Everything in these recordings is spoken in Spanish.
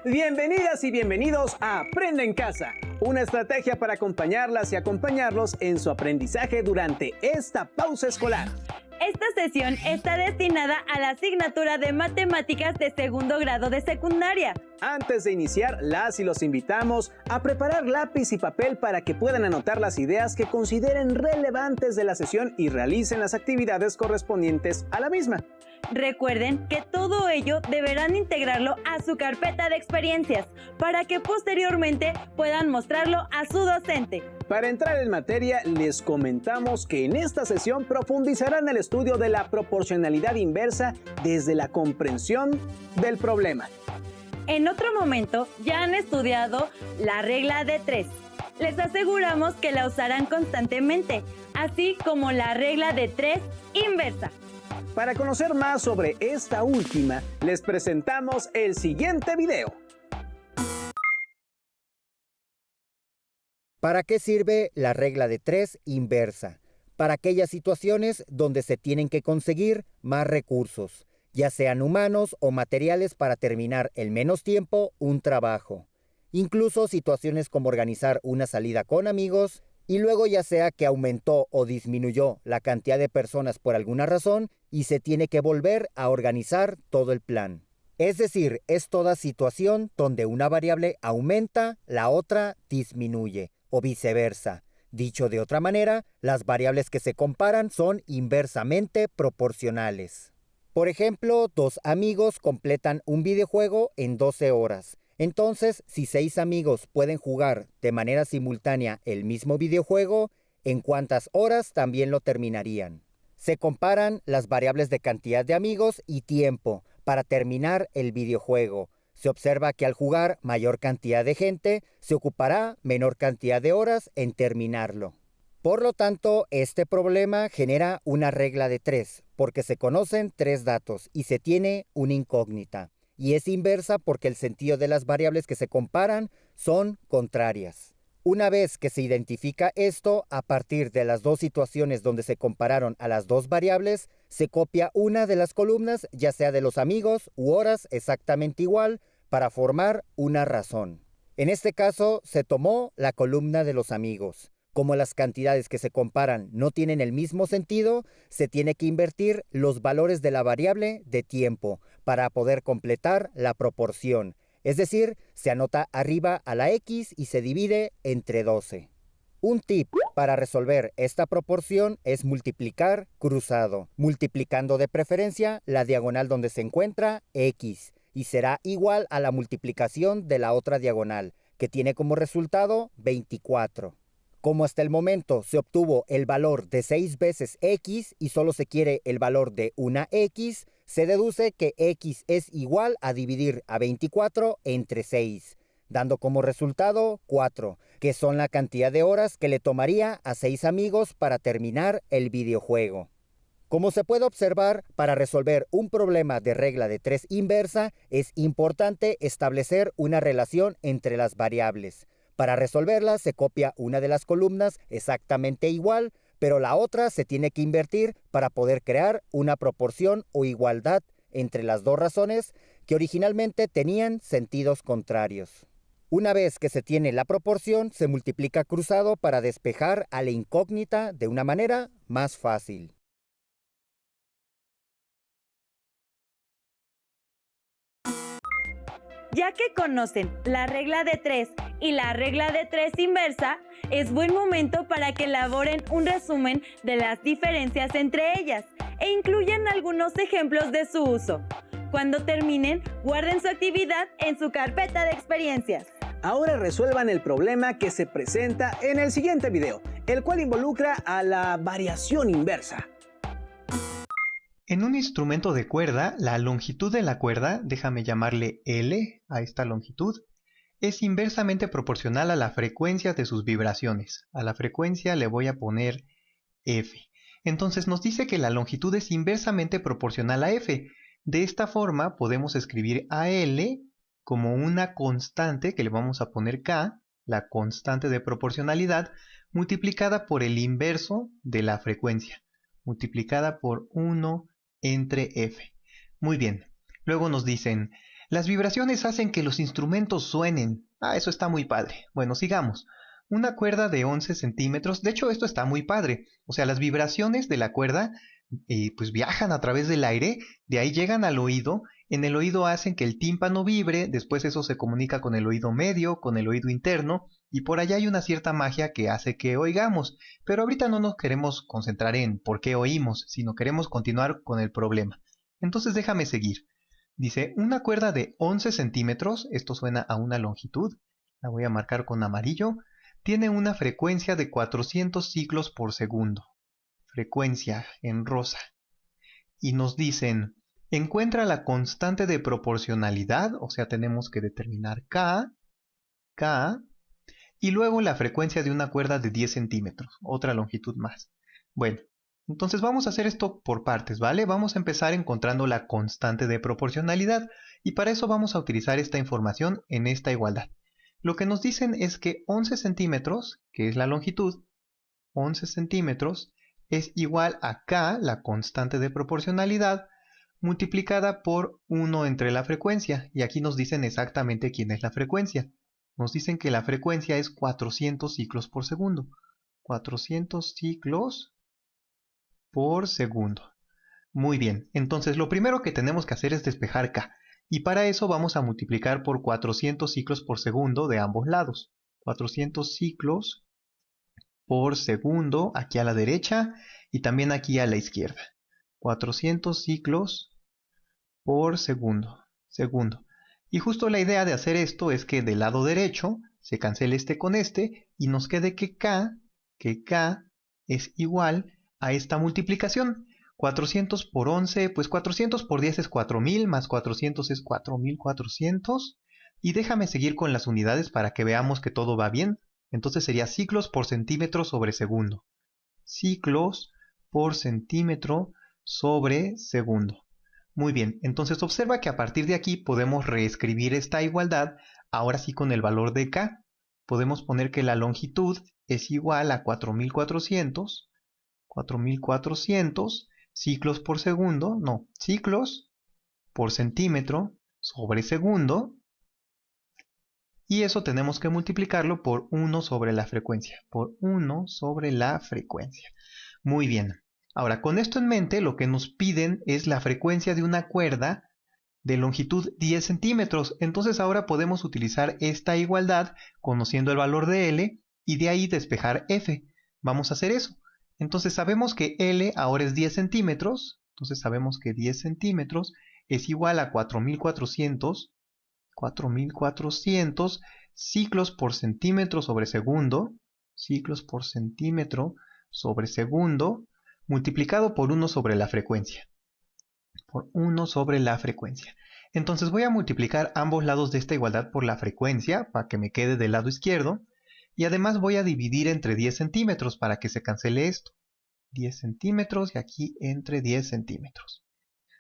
Bienvenidas y bienvenidos a Aprende en Casa, una estrategia para acompañarlas y acompañarlos en su aprendizaje durante esta pausa escolar. Esta sesión está destinada a la asignatura de Matemáticas de segundo grado de secundaria. Antes de iniciar, las y los invitamos a preparar lápiz y papel para que puedan anotar las ideas que consideren relevantes de la sesión y realicen las actividades correspondientes a la misma. Recuerden que todo ello deberán integrarlo a su carpeta de experiencias para que posteriormente puedan mostrarlo a su docente. Para entrar en materia, les comentamos que en esta sesión profundizarán el estudio de la proporcionalidad inversa desde la comprensión del problema. En otro momento ya han estudiado la regla de 3. Les aseguramos que la usarán constantemente, así como la regla de 3 inversa. Para conocer más sobre esta última, les presentamos el siguiente video. ¿Para qué sirve la regla de 3 inversa? Para aquellas situaciones donde se tienen que conseguir más recursos, ya sean humanos o materiales para terminar en menos tiempo un trabajo. Incluso situaciones como organizar una salida con amigos y luego ya sea que aumentó o disminuyó la cantidad de personas por alguna razón y se tiene que volver a organizar todo el plan. Es decir, es toda situación donde una variable aumenta, la otra disminuye, o viceversa. Dicho de otra manera, las variables que se comparan son inversamente proporcionales. Por ejemplo, 2 amigos completan un videojuego en 12 horas. Entonces, si 6 amigos pueden jugar de manera simultánea el mismo videojuego, ¿en cuántas horas también lo terminarían? Se comparan las variables de cantidad de amigos y tiempo para terminar el videojuego. Se observa que al jugar mayor cantidad de gente, se ocupará menor cantidad de horas en terminarlo. Por lo tanto, este problema genera una regla de 3, porque se conocen 3 datos y se tiene una incógnita. Y es inversa porque el sentido de las variables que se comparan son contrarias. Una vez que se identifica esto, a partir de las 2 situaciones donde se compararon a las 2 variables, se copia una de las columnas, ya sea de los amigos u horas exactamente igual, para formar una razón. En este caso, se tomó la columna de los amigos. Como las cantidades que se comparan no tienen el mismo sentido, se tiene que invertir los valores de la variable de tiempo para poder completar la proporción. Es decir, se anota arriba a la X y se divide entre 12. Un tip para resolver esta proporción es multiplicar cruzado, multiplicando de preferencia la diagonal donde se encuentra X, y será igual a la multiplicación de la otra diagonal, que tiene como resultado 24. Como hasta el momento se obtuvo el valor de 6 veces X y solo se quiere el valor de una X, se deduce que X es igual a dividir a 24 entre 6, dando como resultado 4, que son la cantidad de horas que le tomaría a 6 amigos para terminar el videojuego. Como se puede observar, para resolver un problema de regla de 3 inversa, es importante establecer una relación entre las variables. Para resolverla se copia una de las columnas exactamente igual, pero la otra se tiene que invertir para poder crear una proporción o igualdad entre las 2 razones que originalmente tenían sentidos contrarios. Una vez que se tiene la proporción, se multiplica cruzado para despejar a la incógnita de una manera más fácil. Ya que conocen la regla de 3 y la regla de 3 inversa, es buen momento para que elaboren un resumen de las diferencias entre ellas e incluyan algunos ejemplos de su uso. Cuando terminen, guarden su actividad en su carpeta de experiencias. Ahora resuelvan el problema que se presenta en el siguiente video, el cual involucra a la variación inversa. En un instrumento de cuerda, la longitud de la cuerda, déjame llamarle L a esta longitud, es inversamente proporcional a la frecuencia de sus vibraciones. A la frecuencia le voy a poner F. Entonces nos dice que la longitud es inversamente proporcional a F. De esta forma podemos escribir a L como una constante que le vamos a poner K, la constante de proporcionalidad, multiplicada por el inverso de la frecuencia, multiplicada por 1 entre F. Muy bien. Luego nos dicen, Las vibraciones hacen que los instrumentos suenen. Eso está muy padre. Bueno, sigamos. Una cuerda de 11 centímetros. De hecho, esto está muy padre. O sea, las vibraciones de la cuerda pues viajan a través del aire, de ahí llegan al oído. En el oído hacen que el tímpano vibre, después eso se comunica con el oído medio, con el oído interno, y por allá hay una cierta magia que hace que oigamos. Pero ahorita no nos queremos concentrar en por qué oímos, sino queremos continuar con el problema. Entonces déjame seguir. Dice, una cuerda de 11 centímetros, esto suena a una longitud, la voy a marcar con amarillo, tiene una frecuencia de 400 ciclos por segundo. Frecuencia en rosa. Y nos dicen, encuentra la constante de proporcionalidad, o sea, tenemos que determinar K, y luego la frecuencia de una cuerda de 10 centímetros, otra longitud más. Bueno, entonces vamos a hacer esto por partes, ¿vale? Vamos a empezar encontrando la constante de proporcionalidad, y para eso vamos a utilizar esta información en esta igualdad. Lo que nos dicen es que 11 centímetros, que es la longitud, 11 centímetros, es igual a K, la constante de proporcionalidad, multiplicada por 1 entre la frecuencia. Y aquí nos dicen exactamente quién es la frecuencia. Nos dicen que la frecuencia es 400 ciclos por segundo. 400 ciclos por segundo. Muy bien, entonces lo primero que tenemos que hacer es despejar K. Y para eso vamos a multiplicar por 400 ciclos por segundo de ambos lados. 400 ciclos por segundo aquí a la derecha y también aquí a la izquierda. 400 ciclos por segundo. Y justo la idea de hacer esto es que del lado derecho se cancele este con este y nos quede que K es igual a esta multiplicación. 400 por 11, pues 400 por 10 es 4000, más 400 es 4400. Y déjame seguir con las unidades para que veamos que todo va bien. Entonces sería ciclos por centímetro sobre segundo. Ciclos por centímetro sobre segundo. Muy bien, entonces observa que a partir de aquí podemos reescribir esta igualdad, ahora sí con el valor de K. Podemos poner que la longitud es igual a 4400 ciclos por segundo, no, ciclos por centímetro sobre segundo. Y eso tenemos que multiplicarlo por 1 sobre la frecuencia. Por 1 sobre la frecuencia. Muy bien. Ahora, con esto en mente, lo que nos piden es la frecuencia de una cuerda de longitud 10 centímetros. Entonces ahora podemos utilizar esta igualdad conociendo el valor de L y de ahí despejar F. Vamos a hacer eso. Entonces sabemos que L ahora es 10 centímetros. Entonces sabemos que 10 centímetros es igual a 4400 ciclos por centímetro sobre segundo, multiplicado por 1 sobre la frecuencia. Entonces voy a multiplicar ambos lados de esta igualdad por la frecuencia, para que me quede del lado izquierdo, y además voy a dividir entre 10 centímetros para que se cancele esto. 10 centímetros y aquí entre 10 centímetros.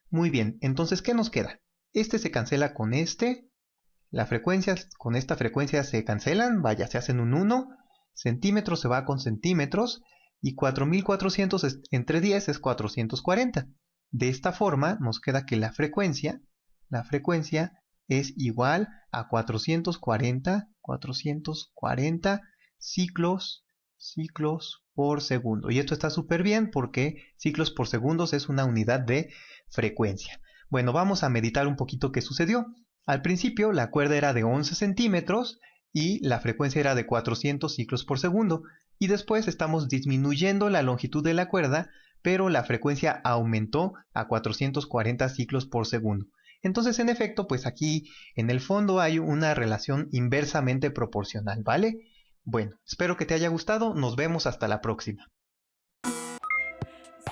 Muy bien, entonces ¿qué nos queda? Este se cancela con este. Las frecuencias con esta frecuencia se cancelan, vaya, se hacen un 1, centímetros se va con centímetros, y 4400 entre 10 es 440. De esta forma nos queda que la frecuencia es igual a 440 ciclos por segundo. Y esto está súper bien porque ciclos por segundos es una unidad de frecuencia. Bueno, vamos a meditar un poquito qué sucedió. Al principio la cuerda era de 11 centímetros y la frecuencia era de 400 ciclos por segundo. Y después estamos disminuyendo la longitud de la cuerda, pero la frecuencia aumentó a 440 ciclos por segundo. Entonces, en efecto, pues aquí en el fondo hay una relación inversamente proporcional, ¿vale? Bueno, espero que te haya gustado. Nos vemos hasta la próxima.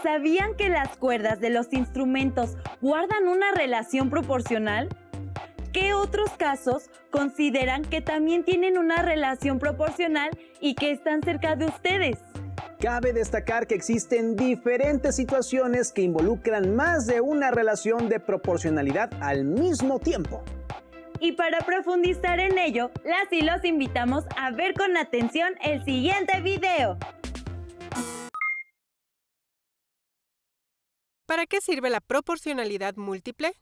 ¿Sabían que las cuerdas de los instrumentos guardan una relación proporcional? ¿Qué otros casos consideran que también tienen una relación proporcional y que están cerca de ustedes? Cabe destacar que existen diferentes situaciones que involucran más de una relación de proporcionalidad al mismo tiempo. Y para profundizar en ello, las y los invitamos a ver con atención el siguiente video. ¿Para qué sirve la proporcionalidad múltiple?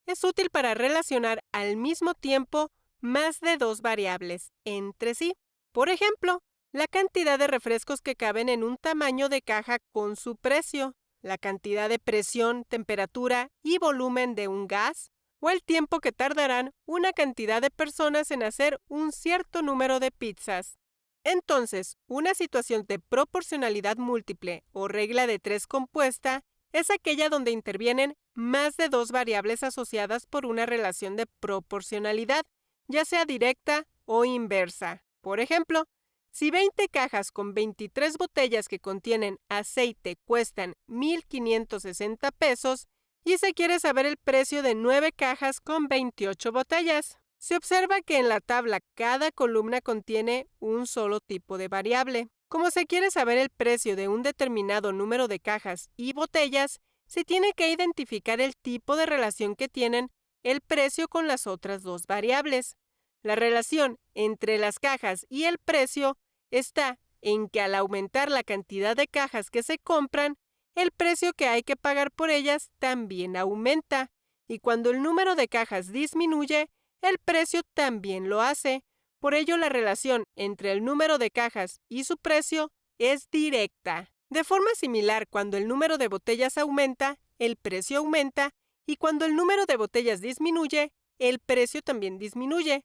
es útil para relacionar al mismo tiempo más de dos variables entre sí. Por ejemplo, la cantidad de refrescos que caben en un tamaño de caja con su precio, la cantidad de presión, temperatura y volumen de un gas, o el tiempo que tardarán una cantidad de personas en hacer un cierto número de pizzas. Entonces, una situación de proporcionalidad múltiple o regla de tres compuesta es aquella donde intervienen más de dos variables asociadas por una relación de proporcionalidad, ya sea directa o inversa. Por ejemplo, si 20 cajas con 23 botellas que contienen aceite cuestan 1,560 pesos y se quiere saber el precio de 9 cajas con 28 botellas, se observa que en la tabla cada columna contiene un solo tipo de variable. Como se quiere saber el precio de un determinado número de cajas y botellas, se tiene que identificar el tipo de relación que tienen el precio con las otras dos variables. La relación entre las cajas y el precio está en que al aumentar la cantidad de cajas que se compran, el precio que hay que pagar por ellas también aumenta, y cuando el número de cajas disminuye, el precio también lo hace. Por ello, la relación entre el número de cajas y su precio es directa. De forma similar, cuando el número de botellas aumenta, el precio aumenta, y cuando el número de botellas disminuye, el precio también disminuye.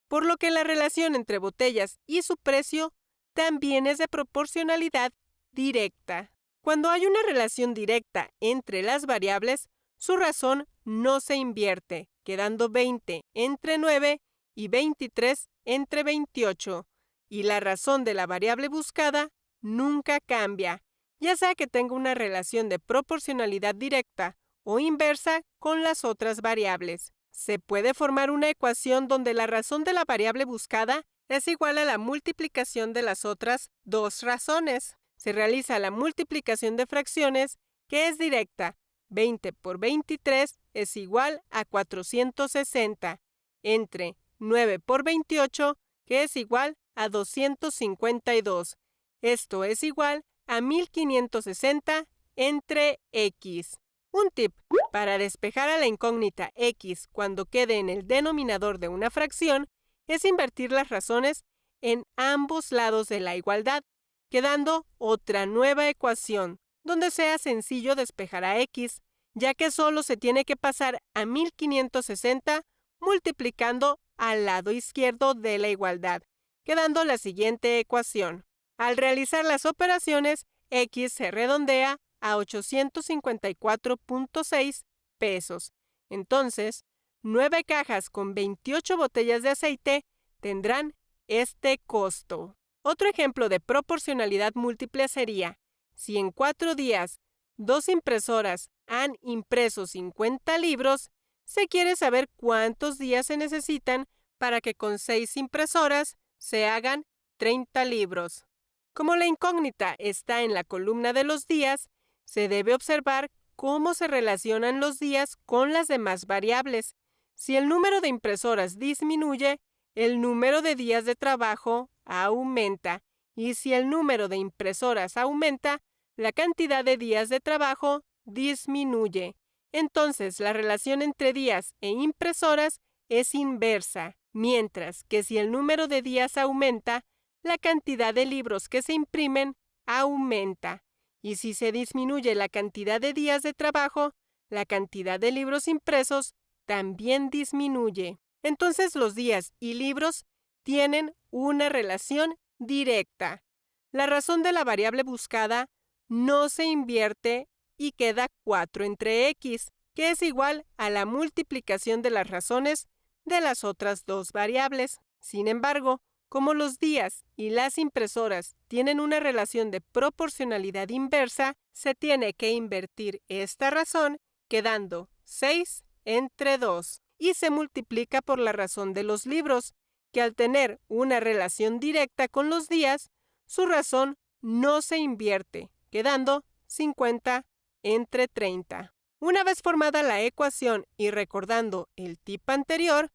Por lo que la relación entre botellas y su precio también es de proporcionalidad directa. Cuando hay una relación directa entre las variables, su razón no se invierte, quedando 20 entre 9 y 23 entre 28, y la razón de la variable buscada nunca cambia, ya sea que tenga una relación de proporcionalidad directa o inversa con las otras variables. Se puede formar una ecuación donde la razón de la variable buscada es igual a la multiplicación de las otras dos razones. Se realiza la multiplicación de fracciones, que es directa. 20 por 23 es igual a 460, entre 9 por 28, que es igual a 252. Esto es igual a 1560 entre x. Un tip: para despejar a la incógnita x cuando quede en el denominador de una fracción, es invertir las razones en ambos lados de la igualdad, quedando otra nueva ecuación, donde sea sencillo despejar a x, ya que solo se tiene que pasar a 1560 multiplicando al lado izquierdo de la igualdad, quedando la siguiente ecuación. Al realizar las operaciones, x se redondea a 854.6 pesos. Entonces, 9 cajas con 28 botellas de aceite tendrán este costo. Otro ejemplo de proporcionalidad múltiple sería, si en 4 días 2 impresoras han impreso 50 libros, se quiere saber cuántos días se necesitan para que con 6 impresoras se hagan 30 libros. Como la incógnita está en la columna de los días, se debe observar cómo se relacionan los días con las demás variables. Si el número de impresoras disminuye, el número de días de trabajo aumenta, y si el número de impresoras aumenta, la cantidad de días de trabajo disminuye. Entonces, la relación entre días e impresoras es inversa, mientras que si el número de días aumenta, la cantidad de libros que se imprimen aumenta. Y si se disminuye la cantidad de días de trabajo, la cantidad de libros impresos también disminuye. Entonces los días y libros tienen una relación directa. La razón de la variable buscada no se invierte y queda 4 entre x, que es igual a la multiplicación de las razones de las otras dos variables. Sin embargo, como los días y las impresoras tienen una relación de proporcionalidad inversa, se tiene que invertir esta razón, quedando 6 entre 2, y se multiplica por la razón de los libros, que al tener una relación directa con los días, su razón no se invierte, quedando 50 entre 30. Una vez formada la ecuación y recordando el tip anterior,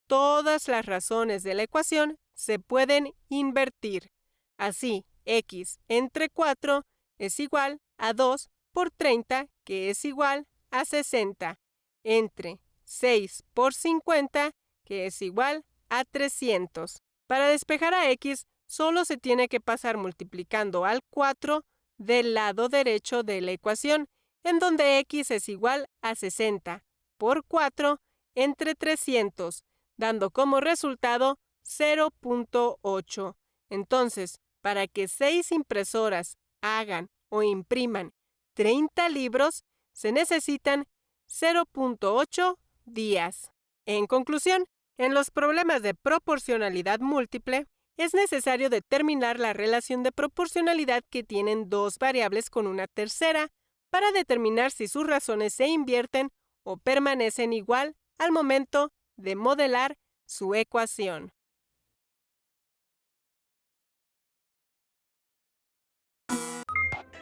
todas las razones de la ecuación se pueden invertir. Así, x entre 4 es igual a 2 por 30, que es igual a 60, entre 6 por 50, que es igual a 300. Para despejar a x, solo se tiene que pasar multiplicando al 4 del lado derecho de la ecuación, en donde x es igual a 60 por 4 entre 300, dando como resultado 0.8. Entonces, para que 6 impresoras hagan o impriman 30 libros, se necesitan 0.8 días. En conclusión, en los problemas de proporcionalidad múltiple, es necesario determinar la relación de proporcionalidad que tienen dos variables con una tercera para determinar si sus razones se invierten o permanecen igual al momento de modelar su ecuación.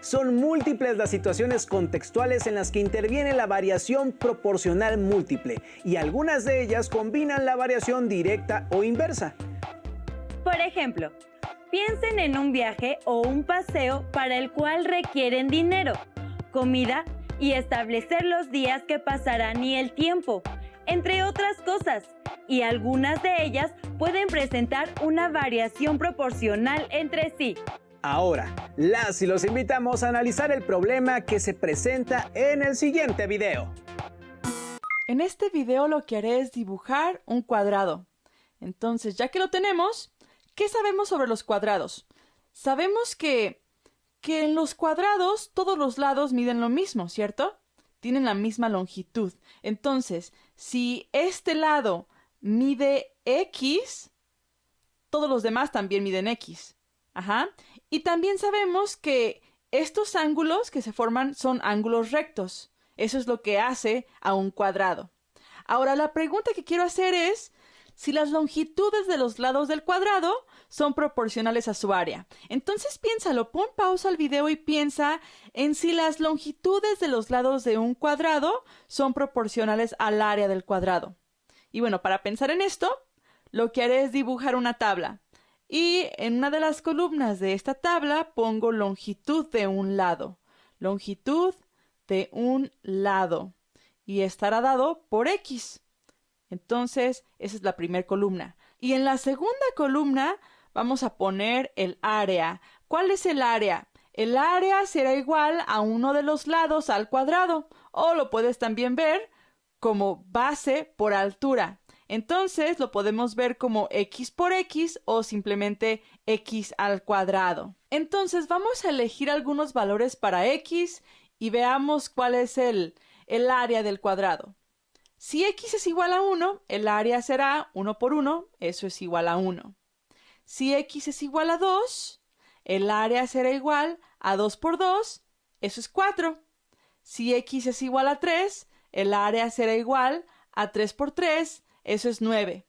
Son múltiples las situaciones contextuales en las que interviene la variación proporcional múltiple, y algunas de ellas combinan la variación directa o inversa. Por ejemplo, piensen en un viaje o un paseo para el cual requieren dinero, comida y establecer los días que pasarán y el tiempo, entre otras cosas, y algunas de ellas pueden presentar una variación proporcional entre sí. Ahora, las y los invitamos a analizar el problema que se presenta en el siguiente video. En este video lo que haré es dibujar un cuadrado. Entonces, ya que lo tenemos, ¿qué sabemos sobre los cuadrados? Sabemos que en los cuadrados todos los lados miden lo mismo, ¿cierto? Tienen la misma longitud. Entonces, si este lado mide X, todos los demás también miden X. Ajá. Y también sabemos que estos ángulos que se forman son ángulos rectos. Eso es lo que hace a un cuadrado. Ahora, la pregunta que quiero hacer es si las longitudes de los lados del cuadrado son proporcionales a su área. Entonces piénsalo, pon pausa al video y piensa en si las longitudes de los lados de un cuadrado son proporcionales al área del cuadrado. Y bueno, para pensar en esto, lo que haré es dibujar una tabla. Y en una de las columnas de esta tabla pongo longitud de un lado. Longitud de un lado. Y estará dado por X. Entonces, esa es la primera columna. Y en la segunda columna vamos a poner el área. ¿Cuál es el área? El área será igual a uno de los lados al cuadrado. O lo puedes también ver como base por altura. Entonces lo podemos ver como X por X o simplemente X al cuadrado. Entonces vamos a elegir algunos valores para X y veamos cuál es el área del cuadrado. Si X es igual a 1, el área será 1 por 1, eso es igual a 1. Si X es igual a 2, el área será igual a 2 por 2, eso es 4. Si X es igual a 3, el área será igual a 3 por 3, eso es 9.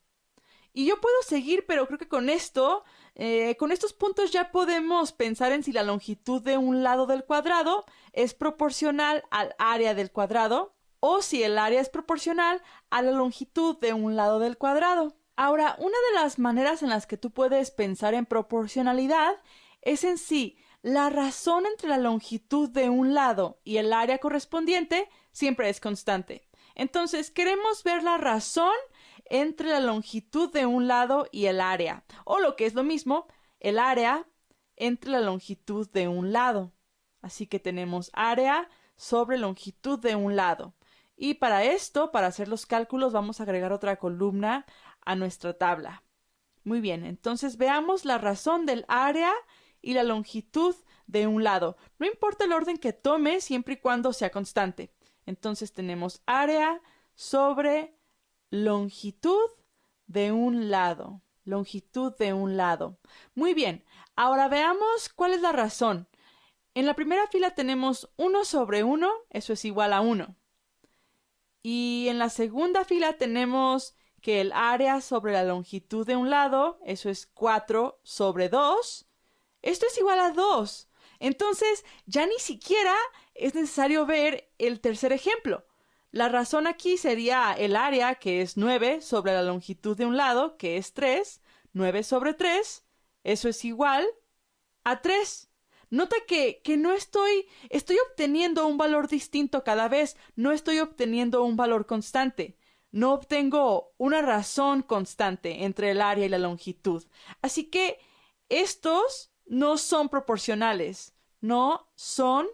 Y yo puedo seguir, pero creo que con estos puntos ya podemos pensar en si la longitud de un lado del cuadrado es proporcional al área del cuadrado o si el área es proporcional a la longitud de un lado del cuadrado. Ahora, una de las maneras en las que tú puedes pensar en proporcionalidad es en si la razón entre la longitud de un lado y el área correspondiente siempre es constante. Entonces, queremos ver la razón entre la longitud de un lado y el área, o lo que es lo mismo, el área entre la longitud de un lado. Así que tenemos área sobre longitud de un lado. Y para esto, para hacer los cálculos, vamos a agregar otra columna a nuestra tabla. Muy bien, entonces veamos la razón del área y la longitud de un lado. No importa el orden que tome, siempre y cuando sea constante. Entonces tenemos área sobre longitud de un lado. Longitud de un lado. Muy bien, ahora veamos cuál es la razón. En la primera fila tenemos 1 sobre 1, eso es igual a 1. Y en la segunda fila tenemos que el área sobre la longitud de un lado, eso es 4 sobre 2. Esto es igual a 2. Entonces, ya ni siquiera es necesario ver el tercer ejemplo. La razón aquí sería el área, que es 9 sobre la longitud de un lado, que es 3. 9 sobre 3, eso es igual a 3. Nota que no estoy obteniendo un valor distinto cada vez, no estoy obteniendo un valor constante. no obtengo una razón constante entre el área y la longitud. Así que estos no son proporcionales. No son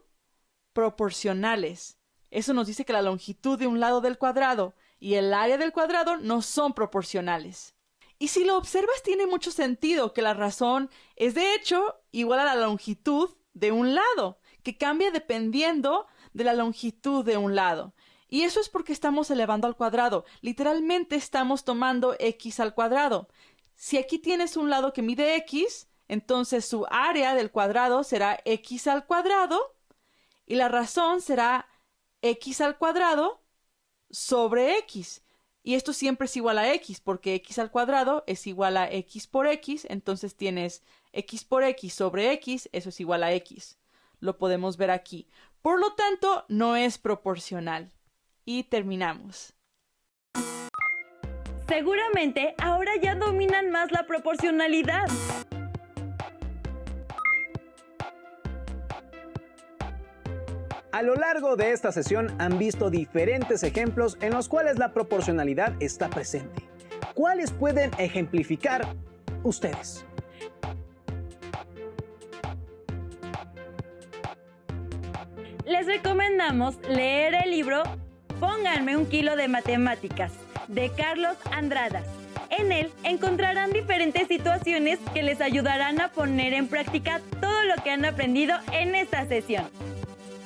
proporcionales. Eso nos dice que la longitud de un lado del cuadrado y el área del cuadrado no son proporcionales. Y si lo observas, tiene mucho sentido que la razón es de hecho igual a la longitud de un lado, que cambia dependiendo de la longitud de un lado. Y eso es porque estamos elevando al cuadrado. Literalmente estamos tomando x al cuadrado. Si aquí tienes un lado que mide x, entonces su área del cuadrado será x al cuadrado y la razón será x al cuadrado sobre x. Y esto siempre es igual a x, porque x al cuadrado es igual a x por x, entonces tienes x por x sobre x, eso es igual a x. Lo podemos ver aquí. Por lo tanto, no es proporcional. Y terminamos. Seguramente ahora ya dominan más la proporcionalidad. A lo largo de esta sesión han visto diferentes ejemplos en los cuales la proporcionalidad está presente. ¿Cuáles pueden ejemplificar ustedes? Les recomendamos leer el libro Pónganme 1 kilo de matemáticas, de Carlos Andradas. En él encontrarán diferentes situaciones que les ayudarán a poner en práctica todo lo que han aprendido en esta sesión.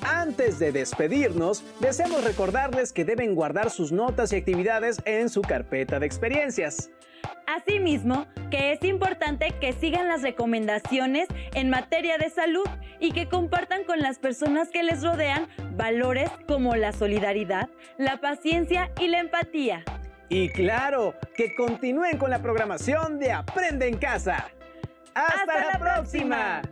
Antes de despedirnos, deseamos recordarles que deben guardar sus notas y actividades en su carpeta de experiencias. Asimismo, que es importante que sigan las recomendaciones en materia de salud y que compartan con las personas que les rodean valores como la solidaridad, la paciencia y la empatía. Y claro, que continúen con la programación de Aprende en Casa. ¡Hasta la próxima!